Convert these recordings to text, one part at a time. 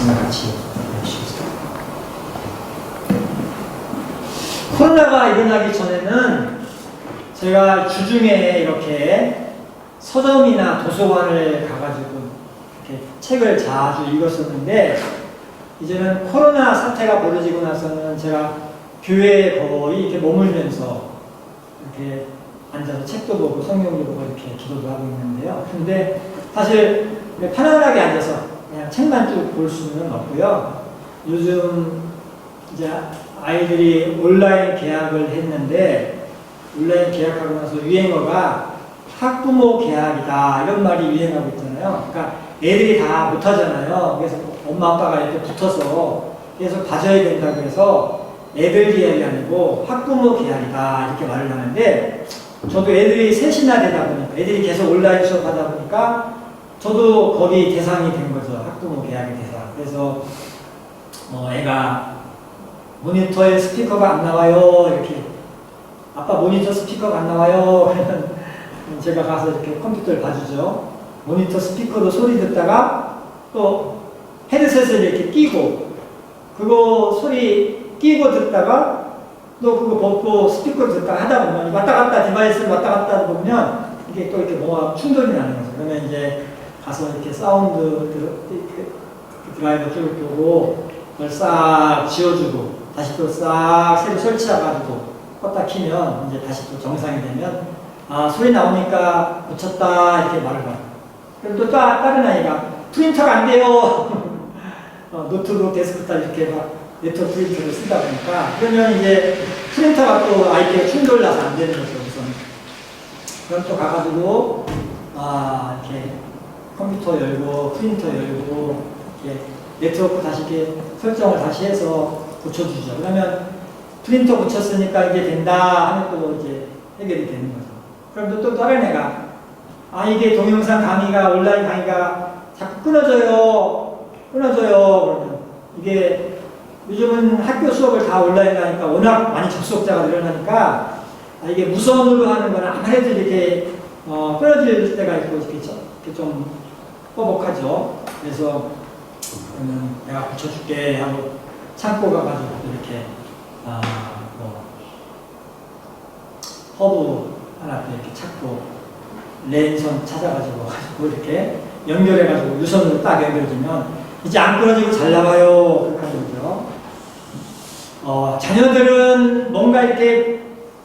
말씀을 같이 해주시겠습니다. 코로나가 일어나기 전에는 제가 주중에 이렇게 서점이나 도서관을 가가지고 이렇게 책을 자주 읽었었는데, 이제는 코로나 사태가 벌어지고 나서는 제가 교회에 거의 이렇게 머물면서 이렇게 앉아서 책도 보고 성경도 보고 이렇게 기도도 하고 있는데요. 근데 사실 편안하게 앉아서 그냥 책만 쭉 볼 수는 없고요. 요즘 이제 아이들이 온라인 계약을 했는데, 온라인 계약하고 나서 유행어가 학부모 계약이다 이런 말이 유행하고 있잖아요. 그러니까 애들이 다 못하잖아요. 그래서 엄마 아빠가 이렇게 붙어서 계속 봐줘야 된다고 해서 애들 계약이 아니고 학부모 계약이다 이렇게 말을 하는데, 저도 애들이 셋이나 되다 보니까, 애들이 계속 온라인 수업 하다 보니까 저도 거기 대상이 된 거죠. 학부모 계약의 대상. 그래서 애가 모니터에 스피커가 안 나와요 이렇게, 아빠 모니터 스피커가 안 나와요 그러면 제가 가서 이렇게 컴퓨터를 봐주죠. 모니터 스피커로 소리 듣다가 또 헤드셋을 이렇게 끼고, 그거 소리 끼고 듣다가 또 그거 벗고 스피커를 듣다가 하다 보면 왔다 갔다 디바이스를 왔다 갔다 하다 보면 이게 또 이렇게 뭐가 충돌이 나는 거죠. 그러면 이제 가서 이렇게 사운드 드라이버 쭉 보고 그걸 싹 지워주고 다시 또 싹 새로 설치해가지고 껐다 키면 이제 다시 또 정상이 되면, 아 소리 나오니까 고쳤다 이렇게 말을 봐요. 그럼 또 다른 아이가 프린터가 안 돼요 노트북 데스크탑 이렇게 막 네트워크 프린터를 쓰다 보니까, 그러면 이제 프린터가 또 아이디가 충돌나서 안 되는 거죠. 우선 그럼 또 가가지고 이렇게 컴퓨터 열고 프린터 열고 이렇게 네트워크 다시 이렇게 설정을 다시 해서 고쳐주죠. 그러면 프린터 고쳤으니까 이게 된다 하면 또 이제 해결이 되는 거죠. 그럼 또 다른 애가 이게 동영상 강의가, 온라인 강의가 자꾸 끊어져요. 그러면 이게 요즘은 학교 수업을 다 온라인 하니까 워낙 많이 접속자가 늘어나니까 이게 무선으로 하는 건 아무래도 이렇게 끊어질 때가 있고 이렇게 좀 뻐벅하죠. 그래서 그러면 내가 고쳐줄게 하고 창고 가가지고 이렇게 허브 하나 이렇게 찾고 랜선 찾아가지고 이렇게 연결해가지고 유선으로 딱 연결해주면 이제 안 끊어지고 잘 나가요. 그렇게 하는 거죠. 자녀들은 뭔가 이렇게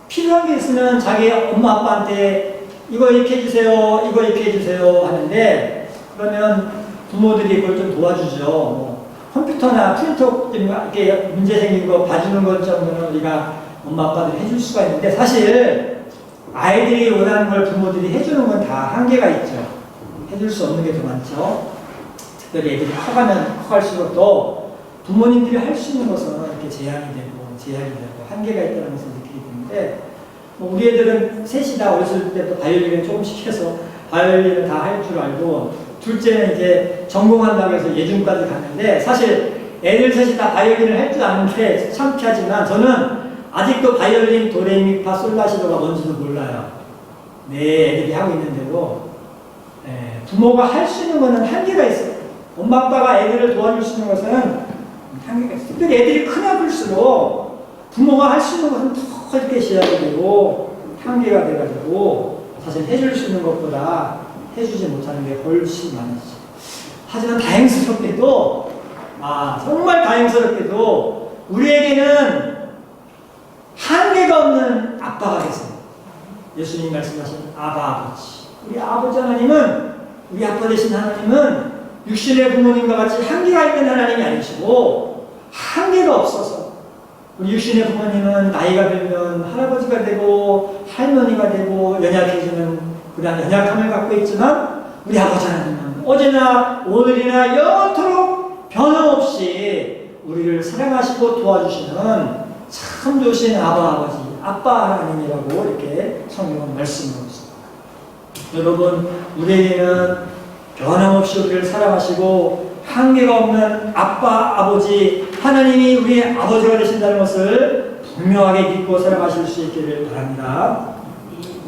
필요한 게 있으면 자기 엄마 아빠한테 이거 이렇게 해주세요, 이거 이렇게 해주세요 하는데, 그러면 부모들이 그걸 좀 도와주죠. 컴퓨터나 프린터 이렇게 문제 생긴 거 봐주는 것 정도는 우리가 엄마 아빠들이 해줄 수가 있는데, 사실 아이들이 원하는 걸 부모들이 해주는 건 다 한계가 있죠. 해줄 수 없는 게 더 많죠. 특별히 애들이 커갈수록 또 부모님들이 할 수 있는 것은 이렇게 제약이 되고 한계가 있다는 것을 느끼게 되는데, 우리 애들은 셋이 다 어렸을 때부터 바이올린을 조금씩 해서 바이올린을 다 할 줄 알고, 둘째는 이제 전공한다고 해서 예중까지 갔는데, 사실 애들 셋이 다 바이올린을 할 줄 아는 게 창피하지만 저는 아직도 바이올린 도레미파 솔라시도가 뭔지도 몰라요. 내 애들이 하고 있는 대로 부모가 할 수 있는 것은 한계가 있어요. 엄마 아빠가 애들을 도와줄 수 있는 것은 한계가 있어요. 특별히 애들이 크냐 클수록 부모가 할 수 있는 것은 더 이렇게 제약이 되고 한계가 돼가지고 사실 해줄 수 있는 것보다 해주지 못하는 게 훨씬 많으시죠. 하지만 다행스럽게도 정말 다행스럽게도 우리에게는 한계가 없는 아빠가 계세요. 예수님 말씀하신 아버지. 우리 아버지 하나님은, 우리 아빠 되신 하나님은 육신의 부모님과 같이 한계가 있는 하나님이 아니시고, 한계가 없어서 우리 육신의 부모님은 나이가 들면 할아버지가 되고 할머니가 되고 연약해지는 그런 연약함을 갖고 있지만, 우리 아버지 하나님은 어제나 오늘이나 영원토록 변함없이 우리를 사랑하시고 도와주시는 참 좋으신 아버지, 아빠 하나님이라고 이렇게 성경은 말씀하고 있습니다. 여러분, 우리에게는 변함없이 우리를 사랑하시고 한계가 없는 아빠, 아버지 하나님이 우리의 아버지가 되신다는 것을 분명하게 믿고 살아가실 수 있기를 바랍니다.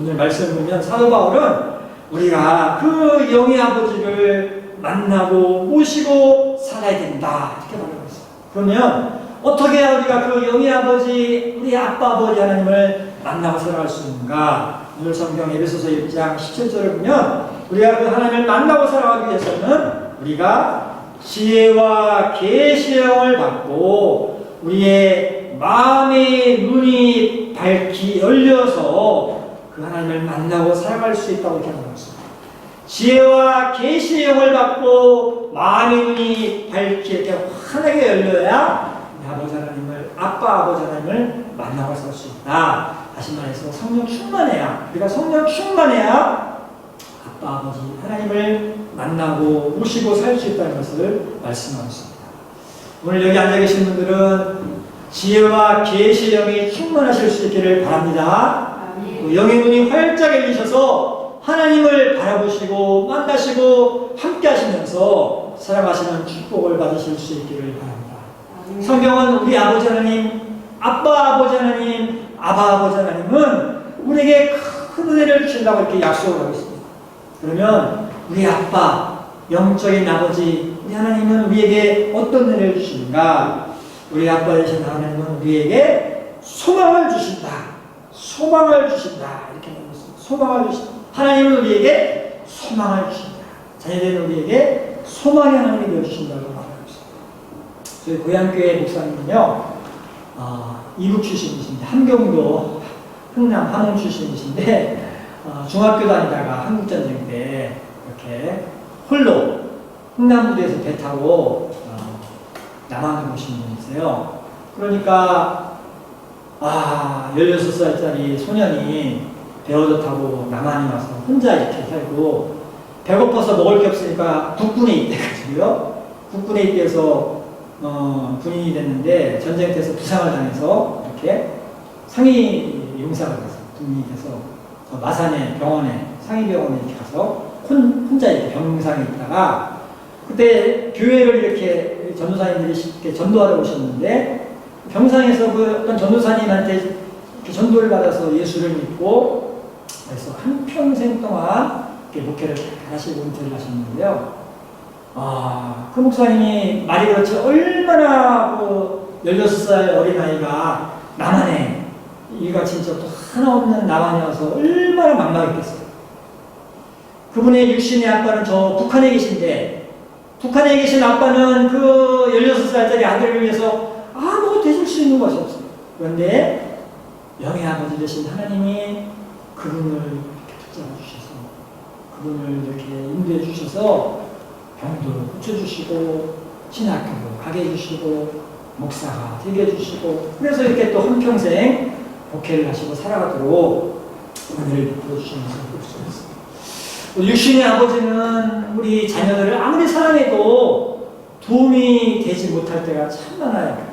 오늘 말씀을 보면 사도 바울은 우리가 그 영의 아버지를 만나고 모시고 살아야 된다. 이렇게 말하고 있어요. 그러면 어떻게 해야 우리가 그 영의 아버지, 우리 아빠 아버지 하나님을 만나고 살아갈 수 있는가? 오늘 성경 에베소서 1장 17절을 보면 우리가 그 하나님을 만나고 살아가기 위해서는 우리가 지혜와 계시의 영을 받고 우리의 마음의 눈이 밝히 열려서 그 하나님을 만나고 살아갈 수 있다고 이렇게 말하고 있습니다. 지혜와 계시의 영을 받고 마음의 눈이 밝히 이렇게 환하게 열려야 아버지 하나님을, 아빠 아버지 하나님을 만나고 살 수 있다. 다시 말해서 성령 충만해야, 우리가 성령 충만해야 아빠 아버지 하나님을 만나고 모시고 살 수 있다는 것을 말씀하고 있습니다. 오늘 여기 앉아 계신 분들은 지혜와 계시의 영이 충만하실 수 있기를 바랍니다. 영의 눈이 활짝 열리셔서 하나님을 바라보시고 만나시고 함께 하시면서 살아가시는 축복을 받으실 수 있기를 바랍니다. 성경은 우리 아버지 하나님, 아빠 아버지 하나님, 아바 아버지 하나님은 우리에게 큰 은혜를 주신다고 이렇게 약속을 하고 있습니다. 그러면 우리 아빠, 영적인 아버지, 우리 하나님은 우리에게 어떤 은혜를 주시는가? 우리 아빠 되신 하나님은 우리에게 소망을 주신다. 소망을 주신다. 이렇게 말하고 있습니다. 소망을 주신다. 하나님은 우리에게 소망을 주신다. 자녀들은 우리에게 소망의 하나님이 되어주신다고 말하고 있습니다. 저희 고향교회 목사님은요, 이북 출신이신데, 함경도 흥남 함흥 출신이신데, 중학교 다니다가 한국전쟁 때 이렇게 홀로 흥남부두에서 배 타고 남한을 오신 분이세요. 그러니까 16살짜리 소년이 배워서 타고 남한에 와서 혼자 이렇게 살고 배고파서 먹을 게 없으니까 국군에 입대해가지고요. 국군에 입대해서 군인이 됐는데 전쟁터에서 부상을 당해서 이렇게 상위 용사가 돼서 군인이 돼서 마산의 병원에 상위병원에 이렇게 가서 혼자 이렇게 병상에 있다가 그때 교회를 이렇게 전도사님들이 이렇게 전도하러 오셨는데 병상에서 그 어떤 전도사님한테 이렇게 전도를 받아서 예수를 믿고 그래서 한평생 동안 이렇게 목회를 하시고 은퇴를 하셨는데요. 그 목사님이 말이 그렇지 얼마나 그 16살 어린아이가 남한에 이같이 진짜 또 하나 없는 남한에 와서 얼마나 막막했겠어요. 그분의 육신의 아빠는 저 북한에 계신데 북한에 계신 아빠는 그 16살짜리 아들을 위해서 아무것도 해줄 수 있는 것이 없어요. 그런데 영의 아버지 되신 하나님이 그분을 이렇게 붙잡아 주셔서 그분을 이렇게 인도해 주셔서 병도 고쳐주시고 신학교도 가게 해주시고 목사가 되게 해주시고 그래서 이렇게 또 한평생 목회를 하시고 살아가도록 은혜를 베풀어 주시면서 볼 수 있습니다. 육신의 아버지는 우리 자녀들을 아무리 사랑해도 도움이 되지 못할 때가 참 많아요.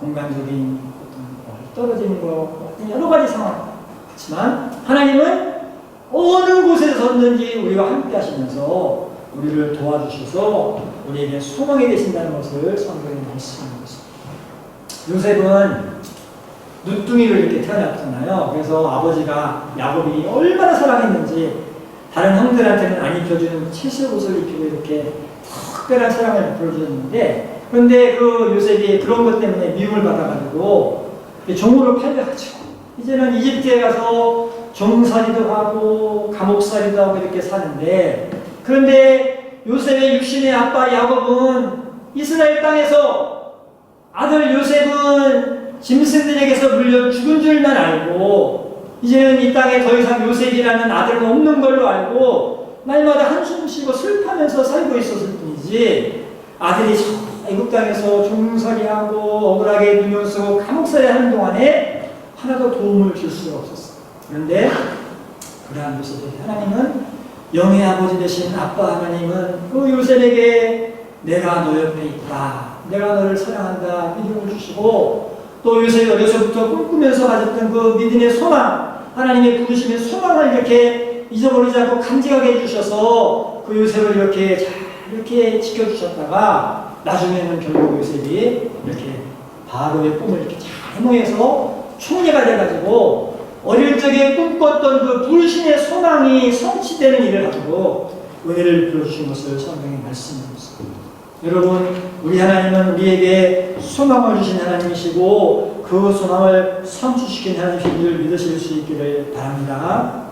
공간적인 어떤 떨어지는 거 여러 가지 상황. 그렇지만 하나님은 어느 곳에서든지 우리와 함께 하시면서 우리를 도와주셔서 우리에게 소망이 되신다는 것을 성경에 말씀하고 있습니다. 요셉은 누뚱이를 이렇게 태어났잖아요. 그래서 아버지가 야곱이 얼마나 사랑했는지 다른 형들한테는 안 입혀주는 채식 옷을 입히고 이렇게 특별한 사랑을 베풀어주는데 그런데 그 요셉이 그런 것 때문에 미움을 받아가지고 종으로 팔려가지고 이제는 이집트에 가서 종살이도 하고 감옥살이도 하고 이렇게 사는데 그런데 요셉의 육신의 아빠 야곱은 이스라엘 땅에서 아들 요셉은 짐승들에게서 물려 죽은 줄만 알고 이제는 이 땅에 더 이상 요셉이라는 아들은 없는 걸로 알고 날마다 한숨 쉬고 슬퍼하면서 살고 있었을 뿐이지 아들이 애국 땅에서 종살이하고 억울하게 누명 쓰고 감옥살이 하는 동안에 하나도 도움을 줄 수가 없었어요. 그런데 그러한 요셉에게 하나님은 영의 아버지 되신 아빠 하나님은 그 요셉에게 내가 너 옆에 있다. 내가 너를 사랑한다. 믿음을 주시고 또 요셉이 어려서부터 꿈꾸면서 가졌던 그 믿음의 소망 하나님의 부르심의 소망을 이렇게 잊어버리지 않고 간직하게 해주셔서 그 요셉을 이렇게 잘 이렇게 지켜주셨다가 나중에는 결국 요셉이 이렇게 바로의 꿈을 이렇게 잘 해몽해서 총리가 돼가지고 어릴 적에 꿈꿨던 그 불신의 소망이 성취되는 일을 가지고 은혜를 베풀어주신 것을 성경에 말씀하고 있습니다. 여러분, 우리 하나님은 우리에게 소망을 주신 하나님이시고 그 소망을 성취시킨 하나님이신 줄 믿으실 수 있기를 바랍니다.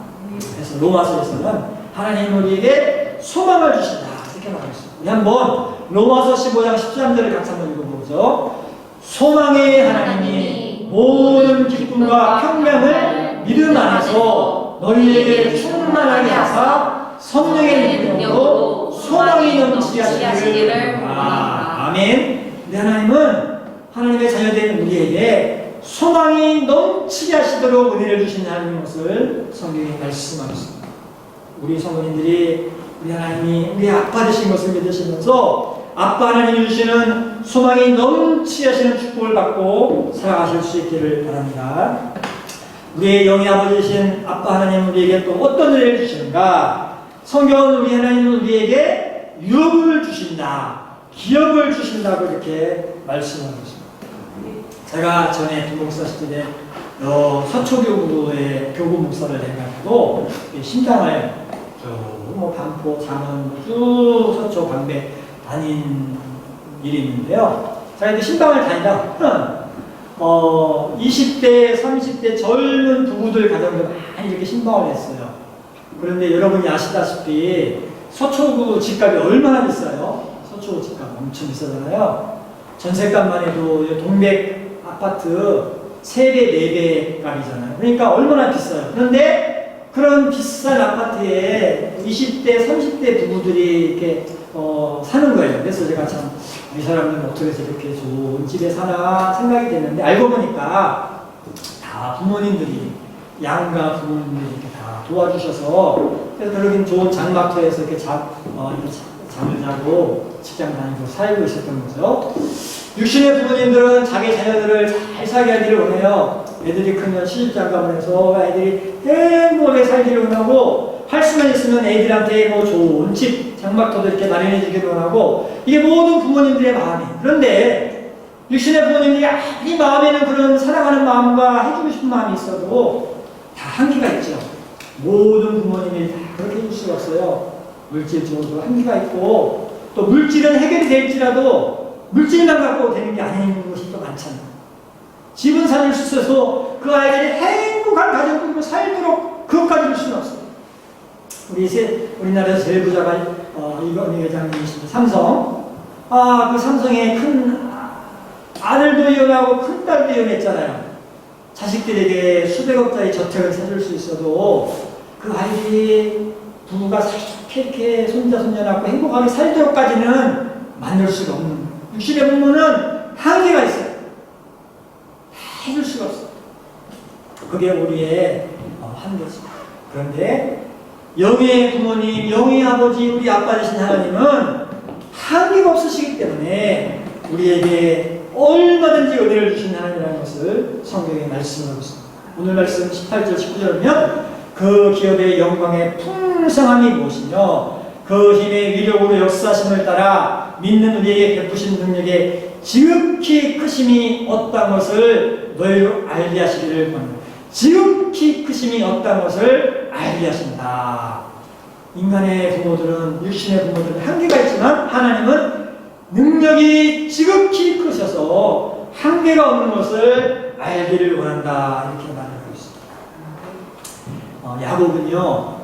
그래서 로마서에서는 하나님은 우리에게 소망을 주신다 이렇게 말하고 있습니다. 우리 한번 로마서 15장 13절을 같이 한번 읽어보죠. 소망의 하나님이 모든 기쁨과 평강을 믿음 안에서 너희에게 충만하게 하사 성령의 능력으로 소망이 넘치게 하시기를 원합니다. 아멘. 우리 하나님은 하나님의 자녀된 우리에게 소망이 넘치게 하시도록 은혜를 주신 하나님의 것을 성경에 말씀하고 있습니다. 우리 성도님들이 우리 하나님이 우리 아빠 되신 것을 믿으시면서 아빠 하나님이 주시는 소망이 넘치게 하시는 축복을 받고 살아가실 수 있기를 바랍니다. 우리의 영의 아버지 되신 아빠 하나님은 우리에게 또 어떤 은혜를 주시는가? 성경은 우리 하나님은 우리에게 유업을 주신다, 기업을 주신다고 이렇게 말씀하고 있습니다. 제가 전에 부목사 시절에 서초교구의 교구 목사를 해가지고 신당을 반포, 장원, 쭉 서초, 광배 다닌 일이 있는데요. 제가 이제 신당을 다니다 20대, 30대 젊은 부부들 가정들 많이 이렇게 신방을 했어요. 그런데 여러분이 아시다시피 서초구 집값이 얼마나 비싸요? 서초구 집값 엄청 비싸잖아요. 전세값만 해도 동백 아파트 3배, 4배 값이잖아요. 그러니까 얼마나 비싸요. 그런데 그런 비싼 아파트에 20대, 30대 부부들이 이렇게 사는 거예요. 그래서 제가 참 이 사람들은 어떻게 저렇게 좋은 집에 사나 생각이 됐는데 알고 보니까 다 부모님들이 양가 부모님들이 이렇게 다 도와주셔서 그래서 그러긴 좋은 장마터에서 이렇게 잠을 자고 직장 다니고 살고 있었던 거죠. 육신의 부모님들은 자기 자녀들을 잘 살게 하기를 원해요. 애들이 크면 시집장가를 해서 애들이 행복하게 살기를 원하고 할 수만 있으면 애들한테 뭐 좋은 집, 장막터도 이렇게 마련해 주기를 원하고 이게 모든 부모님들의 마음이에요. 그런데 육신의 부모님들이 이 마음에는 그런 사랑하는 마음과 해주고 싶은 마음이 있어도 다 한계가 있죠. 모든 부모님이 다 그렇게 해줄 수가 없어요. 물질적으로 한계가 있고 또 물질은 해결이 될지라도 물질만 갖고 되는 게 아닌 것이 또 많잖아요. 집은 사줄 수 있어서 그 아이들이 행복한 가정 꾸리고 살도록 그것까지 줄 수는 없어요. 우리나라에서 제일 부자가 이건희 회장님이십니다. 삼성. 그 삼성의 큰 아들도 이혼하고 큰 딸도 이혼했잖아요. 자식들에게 수백억짜리 저택을 사줄 수 있어도 그 아이들이 부부가 사이좋게 이렇게 손자 손녀 낳고 행복하게 살도록까지는 만들 수가 없는 거예요. 육신의 부모는 한계가 있어요. 해줄 수가 없어요. 그게 우리의 한계죠. 그런데 영의 부모님, 영의 아버지, 우리 아빠 되신 하나님은 한계가 없으시기 때문에 우리에게 얼마든지 은혜를 주신 하나님이라는 것을 성경에 말씀하고 있습니다. 오늘 말씀 18절, 19절이면 그 기업의 영광의 풍성함이 무엇이며 그 힘의 위력으로 역사심을 따라 믿는 우리에게 베푸신 능력의 지극히 크심이 어떤 것을 너희로 알게 하시기를 바랍니다. 지극히 크심이 어떤 것을 알게 하신다. 인간의 부모들은, 육신의 부모들은 한계가 있지만 하나님은 능력이 지극히 크셔서 한계가 없는 것을 알기를 원한다. 이렇게 말하고 있습니다. 야곱은요,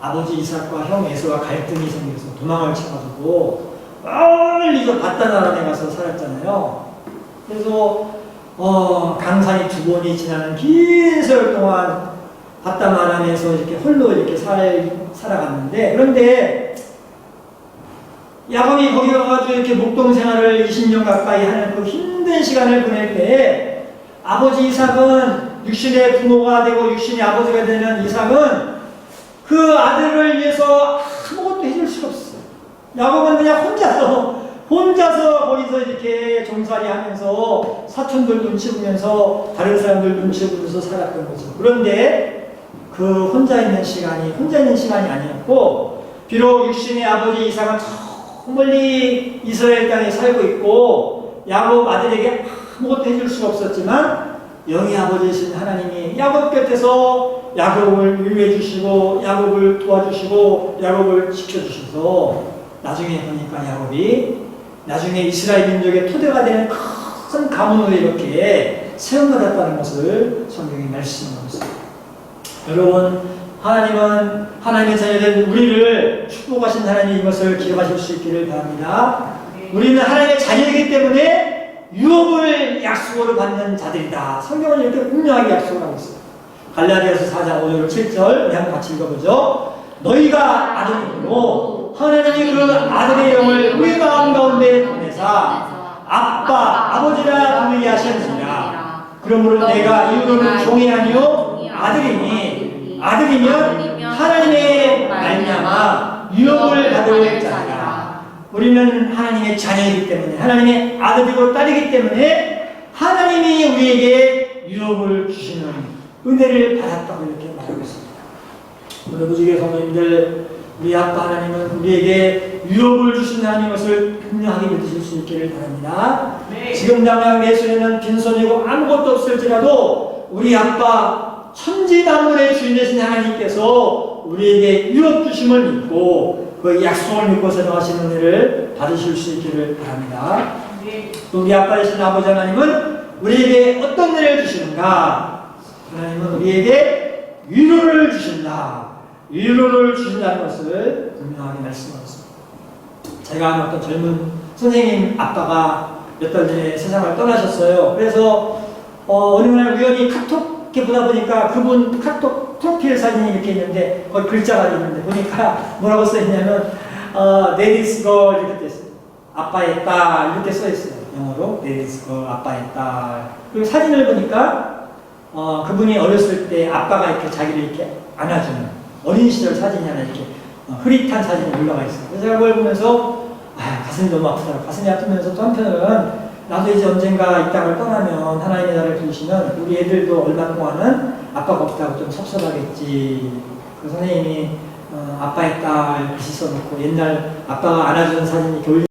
아버지 이삭과 형 에서와 갈등이 생겨서 도망을 쳐가지고 멀리 저 바다나라에 가서 살았잖아요. 그래서 강산이 2번이 지나는 긴 세월 동안 바다나라에서 이렇게 홀로 이렇게 살아갔는데, 그런데 야곱이 거기 가가지고 이렇게 목동 생활을 20년 가까이 하는 그 힘든 시간을 보낼 때 아버지 이삭은 육신의 부모가 되고 육신의 아버지가 되는 이삭은 그 아들을 위해서 아무것도 해줄 수가 없어요. 야곱은 그냥 혼자서 거기서 이렇게 종살이 하면서 사촌들 눈치 보면서 다른 사람들 눈치 보면서 살았던 거죠. 그런데 그 혼자 있는 시간이 아니었고, 비록 육신의 아버지 이삭은 저 멀리 이스라엘 땅에 살고 있고 야곱 아들에게 아무것도 해줄 수가 없었지만 영의 아버지이신 하나님이 야곱 곁에서 야곱을 위로해 주시고 야곱을 도와주시고 야곱을 지켜주셔서 나중에 보니까 야곱이 나중에 이스라엘 민족의 토대가 되는 큰 가문으로 이렇게 세움받았다는 것을 성경이 말씀하고 있습니다. 여러분, 하나님은 하나님의 자녀된 우리를 축복하신 하나님이 이것을 기억하실 수 있기를 바랍니다. 우리는 하나님의 자녀이기 때문에 유업을 약속으로 받는 자들이다. 성경은 이렇게 분명하게 약속을 하고 있어요. 갈라디아서 4장 5절 7절 우리 한번 같이 읽어보죠. 너희가 아들이므로 하나님이 그 아들의 영을 우리 마음 가운데 보내사 아빠, 아버지라 부르게 하셨느니라. 그러므로 내가 이후로는 종이 아니요 아들이니 아들이면 하나님의 말미암아 유업을 받을 자니라. 우리는 하나님의 자녀이기 때문에 하나님의 아들이고 딸이기 때문에 하나님이 우리에게 유업을 주시는 은혜를 받았다고 이렇게 말하고 있습니다. 오늘 무지개 성도님들, 우리 아빠 하나님은 우리에게 유업을 주신 하나님 것을 분명하게 믿으실 수 있기를 바랍니다. 네. 지금 당장 내 손에는 빈손이고 아무것도 없을지라도 우리 아빠 천지만물의 주인 되신 하나님께서 우리에게 유업 주심을 믿고 그 약속을 믿고 생활하시는 은혜를 받으실 수 있기를 바랍니다. 네. 우리 아빠 되신 아버지 하나님은 우리에게 어떤 은혜를 주시는가? 하나님은 우리에게 위로를 주신다. 위로를 주신다는 것을 분명하게 말씀하셨습니다. 제가 아는 어떤 젊은 선생님 아빠가 몇 달 전에 세상을 떠나셨어요. 그래서 어느 날 우연히 카톡 이렇게 보다 보니까 그분 카톡 프로필 사진이 이렇게 있는데 거기 글자가 있는데 보니까 뭐라고 써있냐면 Daddy's girl 이렇게 됐어요. 아빠의 딸 이렇게 써있어요. 영어로 Daddy's girl 아빠의 딸. 그리고 사진을 보니까 그분이 어렸을 때 아빠가 이렇게 자기를 이렇게 안아주는 어린 시절 사진이 하나 이렇게 흐릿한 사진이 올라가 있어요. 그래서 제가 그걸 보면서 가슴이 너무 아프더라고요. 가슴이 아프면서 또 한편으로는 나도 이제 언젠가 이 땅을 떠나면 하나님의 나라를 부르시면 우리 애들도 얼마 동안은 아빠가 없다고 좀 섭섭하겠지. 그 선생님이 아빠의 딸 글씨 써놓고 옛날 아빠가 안아주는 사진이 이렇게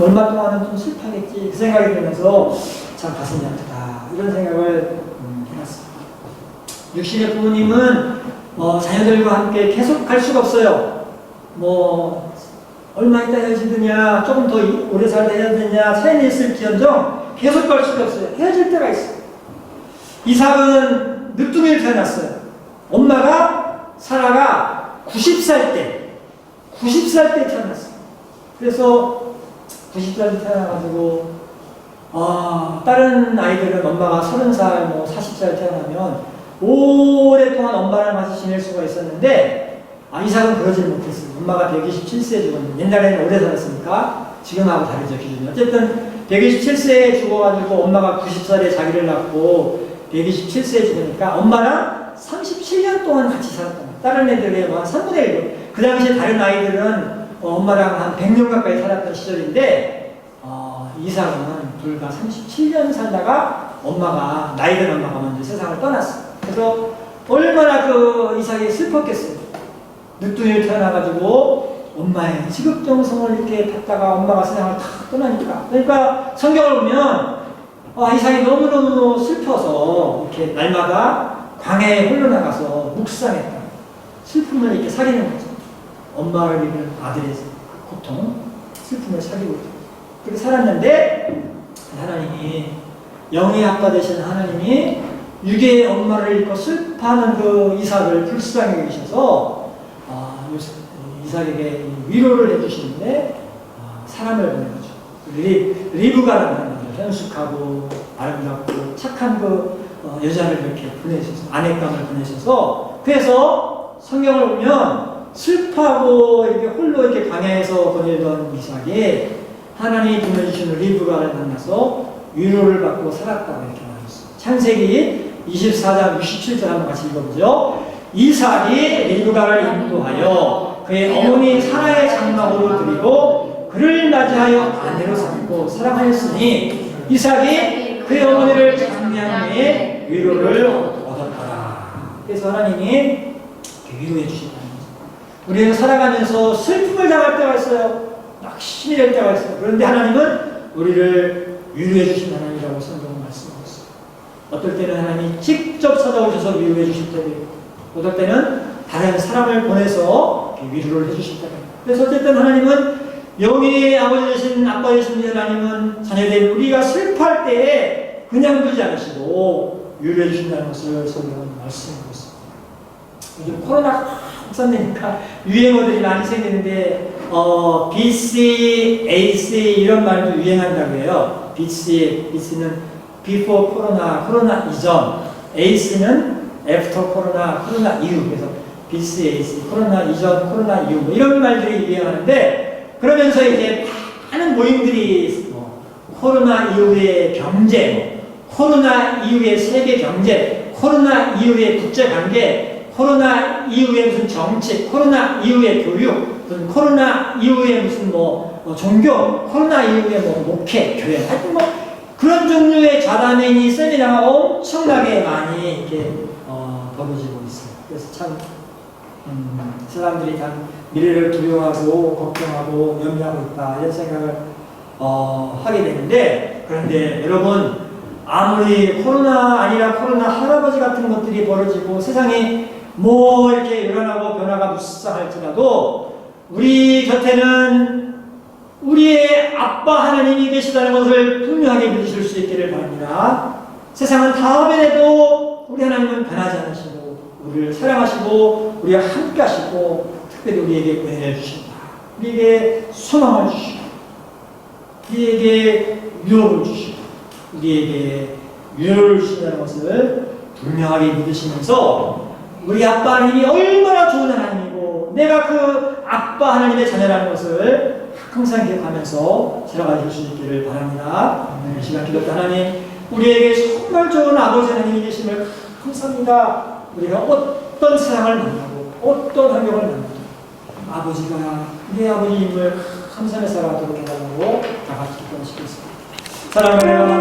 얼마 동안은 좀 슬퍼하겠지. 그 생각이 들면서 참 가슴이 아프다. 이런 생각을 해놨습니다. 육신의 부모님은 자녀들과 함께 계속 갈 수가 없어요. 얼마 있다 헤어지느냐, 조금 더 오래 살다 헤어지느냐, 차이는 있을지언정 계속 갈 수가 없어요. 헤어질 때가 있어요. 이삭은 늦둥이를 태어났어요. 엄마가 사라가 90살 때 태어났어요. 그래서 90살 때 태어나가지고 다른 아이들은 엄마가 30살, 40살 태어나면 오랫동안 엄마랑 같이 지낼 수가 있었는데 이삭은 그러지를 못했어요. 엄마가 127세에 죽었는데 옛날에는 오래 살았으니까 지금하고 다르죠, 기준이. 어쨌든 127세에 죽어가지고 엄마가 90살에 자기를 낳고 127세에 죽으니까 엄마랑 37년 동안 같이 살았던 거예요. 다른 애들의 한 3분의 1. 그 당시에 다른 아이들은 엄마랑 한 100년 가까이 살았던 시절인데 이삭은 불과 37년 살다가 나이든 엄마가 먼저 세상을 떠났어요. 그래서 얼마나 그 이삭이 슬펐겠어요. 늦둥이를 태어나가지고 엄마의 지극정성을 이렇게 받다가 엄마가 세상을 탁 떠나니까. 그러니까 성경을 보면 이삭이 너무너무 슬퍼서 이렇게 날마다 광야에 홀로 나가서 묵상했다. 슬픔을 이렇게 사귀는 거죠. 엄마를 잃은 아들의 고통, 슬픔을 사귀고 그렇게 살았는데 하나님이 영의 아빠 되신 하나님이 육의 엄마를 잃고 슬퍼하는 그 이삭을 불쌍히 여기셔서 이삭에게 위로를 해주시는데 사람을 보내죠. 리브가라는 현숙하고 아름답고 착한 그 여자를 이렇게 보내셔서 아내감을 보내셔서 그래서 성경을 보면 슬퍼하고 이렇게 홀로 이렇게 광야에서 보내던 이삭이 하나님이 보내주시는 리브가를 만나서 위로를 받고 살았다고 이렇게 말했어요. 창세기 24장 67절 한번 같이 읽어보죠. 이삭이 리브가를 인도하여 그의 어머니 사라의 장막으로 들이고 그를 맞이하여 아내로 삼고 사랑하였으니 이삭이 그의 어머니를 장미한 후에 위로를 얻었더라. 그래서 하나님이 위로해 주신다는 거죠. 우리는 살아가면서 슬픔을 당할 때가 있어요. 낙심이 될 때가 있어요. 그런데 하나님은 우리를 위로해 주신 하나님이라고 성경은 말씀하고 있어요. 어떨 때는 하나님이 직접 찾아오셔서 위로해 주실 때도 있고 어떨 때는 다른 사람을 보내서 위로를 해주실 때가 있고 그래서 어쨌든 하나님은 영의 아버지 되신 아빠 되신 하나님은 자녀된 우리가 슬퍼할 때에 그냥 두지 않으시고 유료해 주신다는 것을 성경은 말씀하고 있습니다. 요즘 코로나 확산되니까 유행어들이 많이 생기는데 BC, AC 이런 말도 유행한다고 해요. BC는 before 코로나, 코로나 이전, AC는 after 코로나, 코로나 이후. 그래서 BC, AC, 코로나 이전, 코로나 이후 뭐 이런 말들이 유행하는데 그러면서 이제 많은 모임들이 코로나 이후의 경제, 코로나 이후의 세계 경제, 코로나 이후의 국제 관계, 코로나 이후에 무슨 정치, 코로나 이후의 교육, 무슨 코로나 이후에 무슨 종교, 코로나 이후에 목회, 교회, 하여튼 그런 종류의 자라맹이 세미나가 엄청나게 많이 이렇게 벌어지고 있어요. 그래서 참 사람들이 참 미래를 두려워하고 걱정하고 염려하고 있다 이런 생각을 하게 되는데, 그런데 여러분 아무리 코로나 아니라 코로나 할아버지 같은 것들이 벌어지고 세상에 이렇게 일어나고 변화가 무쌍할지라도 우리 곁에는 우리의 아빠 하나님이 계시다는 것을 분명하게 믿으실 수 있기를 바랍니다. 세상은 다 변해도 우리 하나님은 변하지 않으시고 우리를 사랑하시고 우리와 함께 하시고 특별히 우리에게 은혜를 주신다. 우리에게 소망을 주시고 우리에게 위로를 주시고 우리에게 위로를 주신다는 것을 분명하게 믿으시면서 우리 아빠 하나님이 얼마나 좋은 하나님이고 내가 그 아빠 하나님의 자녀라는 것을 항상 기억하면서 살아가실 수 있기를 바랍니다. 이 시간 기도할 때 하나님 우리에게 정말 좋은 아버지 하나님이 계심을 감사합니다. 우리가 어떤 세상을 만나고 어떤 환경을 만나도 아버지가 내 아버지임을 감사하며 살아가도록 해달라고 다 같이 기도하시겠습니다. 사랑하는